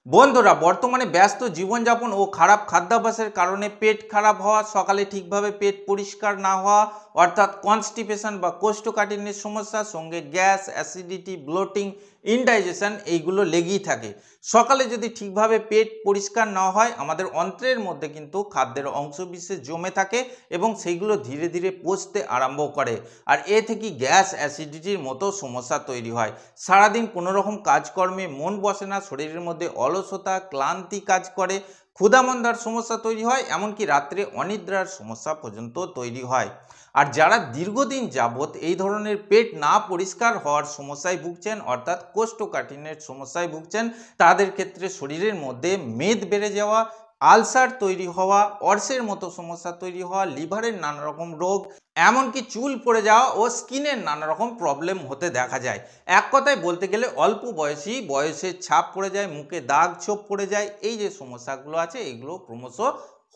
বন্ধুরা বর্তমানে ব্যস্ত জীবনযাপন ও খারাপ খাদ্যাভ্যাসের কারণে পেট খারাপ হওয়া, সকালে ঠিকভাবে পেট পরিষ্কার না হওয়া অর্থাৎ কনস্টিপেশন বা কোষ্ঠকাঠিন্যের সমস্যা, সঙ্গে গ্যাস, অ্যাসিডিটি, ব্লোটিং, ইনডাইজেশন এইগুলো লেগেই থাকে। সকালে যদি ঠিকভাবে পেট পরিষ্কার না হয়, আমাদের অন্ত্রের মধ্যে কিন্তু খাদ্যের অংশবিশেষ জমে থাকে এবং সেইগুলো ধীরে ধীরে পচতে আরম্ভ করে। আর এ থেকে গ্যাস, অ্যাসিডিটির মতো সমস্যা তৈরি হয়। সারাদিন কোনো রকম কাজকর্মে মন বসে না, শরীরের মধ্যে অলসতা, ক্লান্তি কাজ করে, ক্ষুধামন্দার সমস্যা তৈরি হয়, এমনকি রাত্রে অনিদ্রার সমস্যা পর্যন্ত তৈরি হয়। আর যারা দীর্ঘদিন যাবৎ এই ধরনের পেট না পরিষ্কার হওয়ার সমস্যায় ভুগছেন অর্থাৎ কোষ্ঠকাঠিন্যের সমস্যায় ভুগছেন, তাদের ক্ষেত্রে শরীরের মধ্যে মেদ বেড়ে যাওয়া, আলসার তৈরি হওয়া, অর্শের মতো সমস্যা তৈরি হওয়া, লিভারের নানা রকম রোগ, এমনকি চুল পড়ে যাওয়া ও স্কিনের নানা রকম প্রবলেম হতে দেখা যায়। এক কথায় বলতে গেলে অল্প বয়সের ছাপ পড়ে যায়, মুখে দাগ ছোপ পড়ে যায়। এই যে সমস্যাগুলো আছে এগুলো ক্রমশ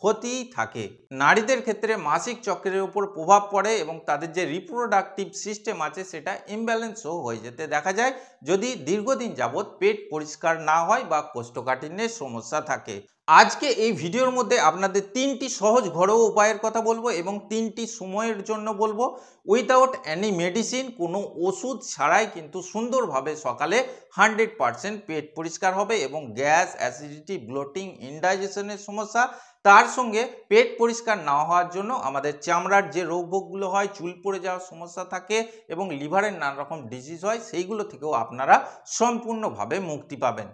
হতেই থাকে। নারীদের ক্ষেত্রে মাসিক চক্রের উপর প্রভাব পড়ে এবং তাদের যে রিপ্রোডাক্টিভ সিস্টেম আছে সেটা ইমব্যালেন্সও হয়ে যেতে দেখা যায় যদি দীর্ঘদিন যাবৎ পেট পরিষ্কার না হয় বা কোষ্ঠকাঠিন্যের সমস্যা থাকে। আজকে এই ভিডিওর মধ্যে আপনাদের তিনটি সহজ ঘরোয়া উপায়ের কথা বলবো এবং তিনটি সময়ের জন্য বলবো। উইদাউট এনি মেডিসিন, কোনো ওষুধ ছাড়াই কিন্তু সুন্দরভাবে সকালে 100% পেট পরিষ্কার হবে এবং গ্যাস, অ্যাসিডিটি, ব্লোটিং, ইনডাইজেশনের সমস্যা, তার সঙ্গে পেট পরিষ্কার না হওয়ার জন্য আমাদের চামড়ার যে রোগভোগগুলো হয়, চুল পড়ে যাওয়ার সমস্যা থাকে এবং লিভারের নানা রকম ডিজিজ হয়, সেইগুলো থেকেও আপনারা সম্পূর্ণভাবে মুক্তি পাবেন।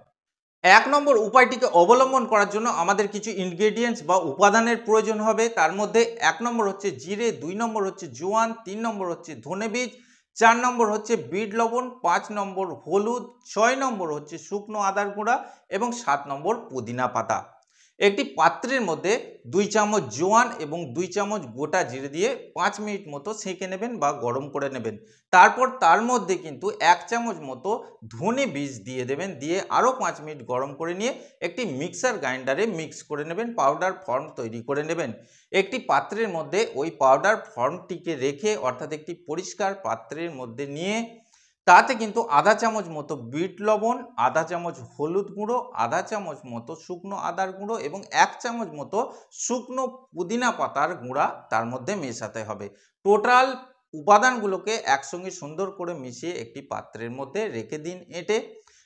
এক নম্বর উপায়টিকে অবলম্বন করার জন্য আমাদের কিছু ইনগ্রেডিয়েন্টস বা উপাদানের প্রয়োজন হবে। তার মধ্যে এক নম্বর হচ্ছে জিরে, 2 নম্বর হচ্ছে জোয়ান, 3 নম্বর হচ্ছে ধনে বীজ, 4 নম্বর হচ্ছে বিট লবণ, 5 নম্বর হলুদ, 6 নম্বর হচ্ছে শুকনো আদার গুঁড়া এবং 7 নম্বর পুদিনা পাতা। একটি পাত্রের মধ্যে 2 চামচ জোয়ান এবং 2 চামচ গোটা জিরে দিয়ে 5 মিনিট মতো সেঁকে নেবেন বা গরম করে নেবেন। তারপর তার মধ্যে কিন্তু 1 চামচ মতো ধনে বীজ দিয়ে দেবেন, দিয়ে আরও 5 মিনিট গরম করে নিয়ে একটি মিক্সার গ্রাইন্ডারে মিক্স করে নেবেন, পাউডার ফর্ম তৈরি করে নেবেন। একটি পাত্রের মধ্যে ওই পাউডার ফর্মটিকে রেখে অর্থাৎ একটি পরিষ্কার পাত্রের মধ্যে নিয়ে তাতে কিন্তু আধা চামচ মতো বিট লবণ, আধা চামচ হলুদ গুঁড়ো, আধা চামচ মতো শুকনো আদার গুঁড়ো এবং 1 চামচ মতো শুকনো পুদিনা পাতার গুঁড়া তার মধ্যে মেশাতে হবে। টোটাল উপাদানগুলোকে একসঙ্গে সুন্দর করে মিশিয়ে একটি পাত্রের মধ্যে রেখে দিন এঁটে।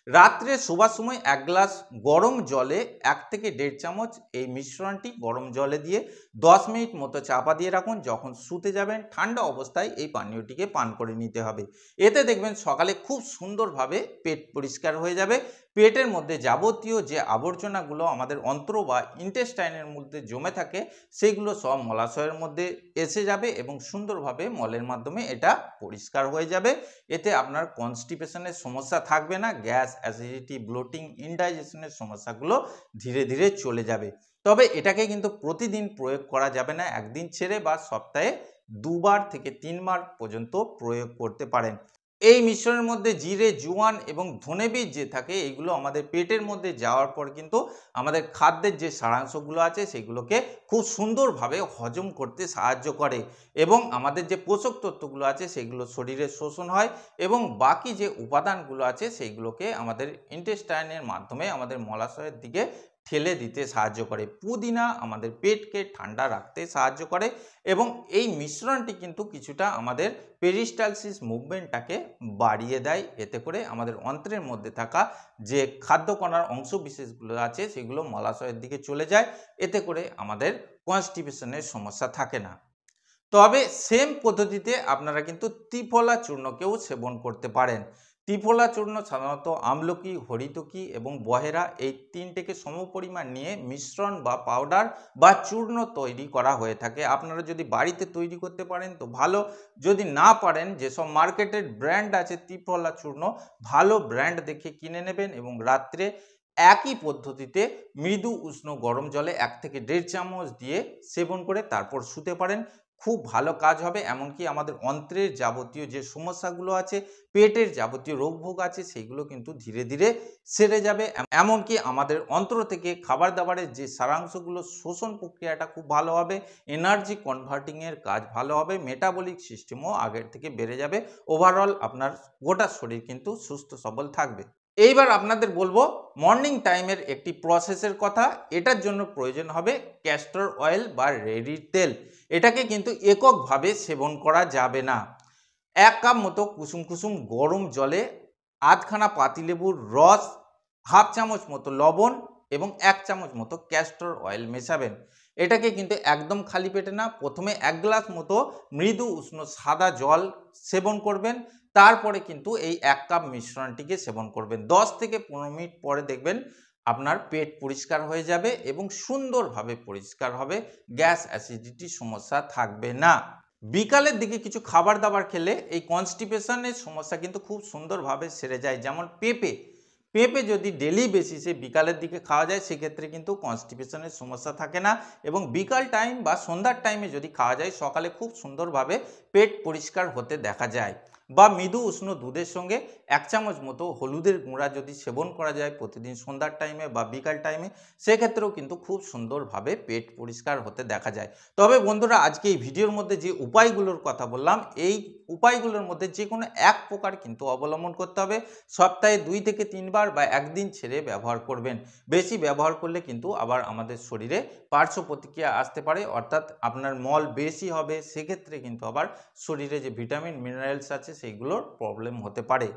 রাত্রে শোবার সময় 1 গ্লাস গরম জলে 1 থেকে 1.5 চামচ এই মিশ্রণটি গরম জলে দিয়ে 10 মিনিট মতো চাপা দিয়ে রাখুন। যখন শুতে যাবেন ঠান্ডা অবস্থায় এই পানীয়টিকে পান করে নিতে হবে। এতে দেখবেন সকালে খুব সুন্দরভাবে পেট পরিষ্কার হয়ে যাবে। পেটের মধ্যে যাবতীয় যে আবর্জনাগুলো আমাদের অন্ত্র বা ইন্টেস্টাইনের মধ্যে জমে থাকে সেগুলো সব মলাশয়ের মধ্যে এসে যাবে এবং সুন্দরভাবে মলের মাধ্যমে এটা পরিষ্কার হয়ে যাবে। এতে আপনার কনস্টিপেশনের সমস্যা থাকবে না, গ্যাস, অ্যাসিডিটি, ব্লোটিং, ইনডাইজেশনের সমস্যাগুলো ধীরে ধীরে চলে যাবে। তবে এটাকে কিন্তু প্রতিদিন প্রয়োগ করা যাবে না, একদিন ছেড়ে বা সপ্তাহে 2 বার থেকে 3 বার পর্যন্ত প্রয়োগ করতে পারেন। এই মিশ্রণের মধ্যে জিরে, জোয়ান এবং ধনে বীজ যে থাকে এইগুলো আমাদের পেটের মধ্যে যাওয়ার পর কিন্তু আমাদের খাদ্যের যে সারাংশগুলো আছে সেগুলোকে খুব সুন্দরভাবে হজম করতে সাহায্য করে এবং আমাদের যে পোষক তত্ত্বগুলো আছে সেগুলো শরীরে শোষণ হয় এবং বাকি যে উপাদানগুলো আছে সেইগুলোকে আমাদের ইন্টেস্টাইনের মাধ্যমে আমাদের মলাশয়ের দিকে ঠেলে দিতে সাহায্য করে। পুদিনা আমাদের পেটকে ঠান্ডা রাখতে সাহায্য করে এবং এই মিশ্রণটি কিন্তু কিছুটা আমাদের পেরিস্টালসিস মুভমেন্টটাকে বাড়িয়ে দেয়। এতে করে আমাদের অন্ত্রের মধ্যে থাকা যে খাদ্যকণার অংশবিশেষগুলো আছে সেগুলো মলাশয়ের দিকে চলে যায়। এতে করে আমাদের কনস্টিপেশনের সমস্যা থাকে না। তবে সেম পদ্ধতিতে আপনারা কিন্তু ত্রিফলা চূর্ণকেও সেবন করতে পারেন। ত্রিফলা চূর্ণ সাধারণত আমলকি, হরিতকি এবং বহেরা এই তিনটেকে সমপরিমাণ নিয়ে মিশ্রণ বা পাউডার বা চূর্ণ তৈরি করা হয়ে থাকে। আপনারা যদি বাড়িতে তৈরি করতে পারেন তো ভালো, যদি না পারেন যেসব মার্কেটেড ব্র্যান্ড আছে ত্রিফলা চূর্ণ, ভালো ব্র্যান্ড দেখে কিনে নেবেন এবং রাত্রে একই পদ্ধতিতে মৃদু উষ্ণ গরম জলে 1 থেকে 1.5 চামচ দিয়ে সেবন করে তারপর শুতে পারেন। খুব ভালো কাজ হবে। এমনকি আমাদের অন্ত্রের যাবতীয় যে সমস্যাগুলো আছে, পেটের যাবতীয় রোগভোগ আছে সেইগুলো কিন্তু ধীরে ধীরে সেরে যাবে। এমনকি আমাদের অন্ত্র থেকে খাবার দাবারের যে সারাংশগুলো শোষণ প্রক্রিয়াটা খুব ভালো হবে, এনার্জি কনভার্টিংয়ের কাজ ভালো হবে, মেটাবলিক সিস্টেমও আগের থেকে বেড়ে যাবে। ওভারঅল আপনার গোটা শরীর কিন্তু সুস্থ সবল থাকবে। এইবার আপনাদের বলবো মর্নিং টাইমের একটি প্রসেসের কথা। এটার জন্য প্রয়োজন হবে ক্যাস্টর অয়েল বা রেড়ির তেল। এটাকে কিন্তু এককভাবে সেবন করা যাবে না। 1 কাপ মতো কুসুম কুসুম গরম জলে আধখানা পাতিলেবুর রস, হাফ চামচ মতো লবণ এবং 1 চামচ মতো ক্যাস্টর অয়েল মেশাবেন। এটাকে কিন্তু একদম খালি পেটে না, প্রথমে 1 গ্লাস মতো মৃদু উষ্ণ সাদা জল সেবন করবেন। তারপরে কিন্তু এই 1 কাপ মিশ্রণটিকে সেবন করবেন। 10 থেকে 15 মিনিট পরে দেখবেন আপনার পেট পরিষ্কার হয়ে যাবে এবং সুন্দরভাবে পরিষ্কার হবে, গ্যাস অ্যাসিডিটির সমস্যা থাকবে না। বিকালের দিকে কিছু খাবার দাবার খেলে এই কনস্টিপেশনের সমস্যা কিন্তু খুব সুন্দরভাবে সেরে যায়। যেমন পেঁপে, পেঁপে যদি ডেলি বেসিসে বিকালের দিকে খাওয়া যায় সেক্ষেত্রে কিন্তু কনস্টিপেশনের সমস্যা থাকে না, এবং বিকাল টাইম বা সন্ধ্যার টাইমে যদি খাওয়া যায় সকালে খুব সুন্দরভাবে পেট পরিষ্কার হতে দেখা যায়। বা মৃদু উষ্ণ দুধের সঙ্গে 1 চামচ মতো হলুদের গুঁড়া যদি সেবন করা যায় প্রতিদিন সন্ধ্যার টাইমে বা বিকাল টাইমে, সেক্ষেত্রেও কিন্তু খুব সুন্দরভাবে পেট পরিষ্কার হতে দেখা যায়। তবে বন্ধুরা, আজকে এই ভিডিওর মধ্যে যে উপায়গুলোর কথা বললাম, এই উপায়গুলোর মধ্যে যে কোনো এক প্রকার কিন্তু অবলম্বন করতে হবে। সপ্তাহে 2 থেকে 3 বার বা একদিন ছেড়ে ব্যবহার করবেন। বেশি ব্যবহার করলে কিন্তু আবার আমাদের শরীরে পার্শ্ব প্রতিক্রিয়া আসতে পারে, অর্থাৎ আপনার মল বেশি হবে, সেক্ষেত্রে কিন্তু আবার শরীরে যে ভিটামিন মিনারেলস আছে সেইগুলোর প্রবলেম হতে পারে।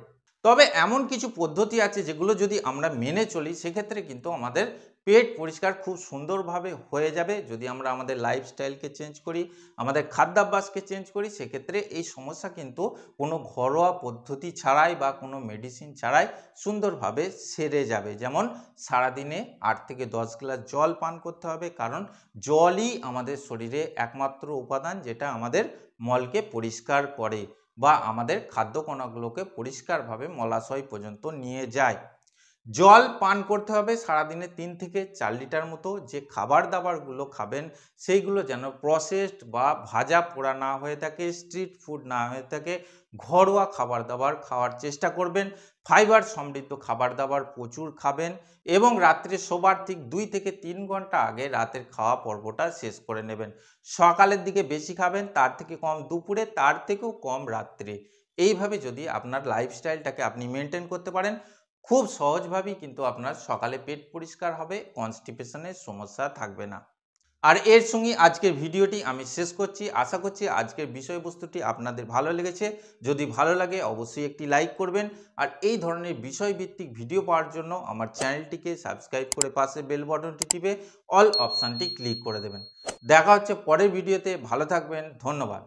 তবে এমন কিছু পদ্ধতি আছে যেগুলো যদি আমরা মেনে চলি সেক্ষেত্রে কিন্তু আমাদের পেট পরিষ্কার খুব সুন্দরভাবে হয়ে যাবে। যদি আমরা আমাদের লাইফস্টাইলকে চেঞ্জ করি, আমাদের খাদ্যাভ্যাসকে চেঞ্জ করি, সেক্ষেত্রে এই সমস্যা কিন্তু কোনো ঘরোয়া পদ্ধতি ছাড়াই বা কোনো মেডিসিন ছাড়াই সুন্দরভাবে সেরে যাবে। যেমন সারাদিনে 8 থেকে 10 গ্লাস জল পান করতে হবে, কারণ জলই আমাদের শরীরে একমাত্র উপাদান যেটা আমাদের মলকে পরিষ্কার করে বা আমাদের খাদ্য কণাগুলোকে পরিষ্কারভাবে মলাশয় পর্যন্ত নিয়ে যায়। জল পান করতে হবে সারাদিনে 3 থেকে 4 লিটার মতো। যে খাবার দাবারগুলো খাবেন সেইগুলো যেন প্রসেসড বা ভাজা পোড়া না হয়ে থাকে, স্ট্রিট ফুড না হয়ে থাকে, ঘরোয়া খাবার দাবার খাওয়ার চেষ্টা করবেন। ফাইবার সমৃদ্ধ খাবার দাবার প্রচুর খাবেন এবং রাত্রে শোবার ঠিক 2 থেকে 3 ঘন্টা আগে রাতের খাওয়া পর্বটা শেষ করে নেবেন। সকালের দিকে বেশি খাবেন, তার থেকে কম দুপুরে, তার থেকেও কম রাত্রে। এইভাবে যদি আপনার লাইফস্টাইলটাকে আপনি মেনটেন করতে পারেন, খুব সহজভাবেই কিন্তু আপনার সকালে পেট পরিষ্কার হবে, কনস্টিপেশনের সমস্যা থাকবে না। আর এর সঙ্গে আজকের ভিডিওটি আমি শেষ করছি। আশা করছি আজকের বিষয়বস্তুটি আপনাদের ভালো লেগেছে। যদি ভালো লাগে অবশ্যই একটি লাইক করবেন। আর এই ধরনের বিষয়ভিত্তিক ভিডিও পাওয়ার জন্য আমার চ্যানেলটিকে সাবস্ক্রাইব করে পাশে বেল বাটনটি টিপে অল অপশানটি ক্লিক করে দেবেন। দেখা হচ্ছে পরের ভিডিওতে। ভালো থাকবেন। ধন্যবাদ।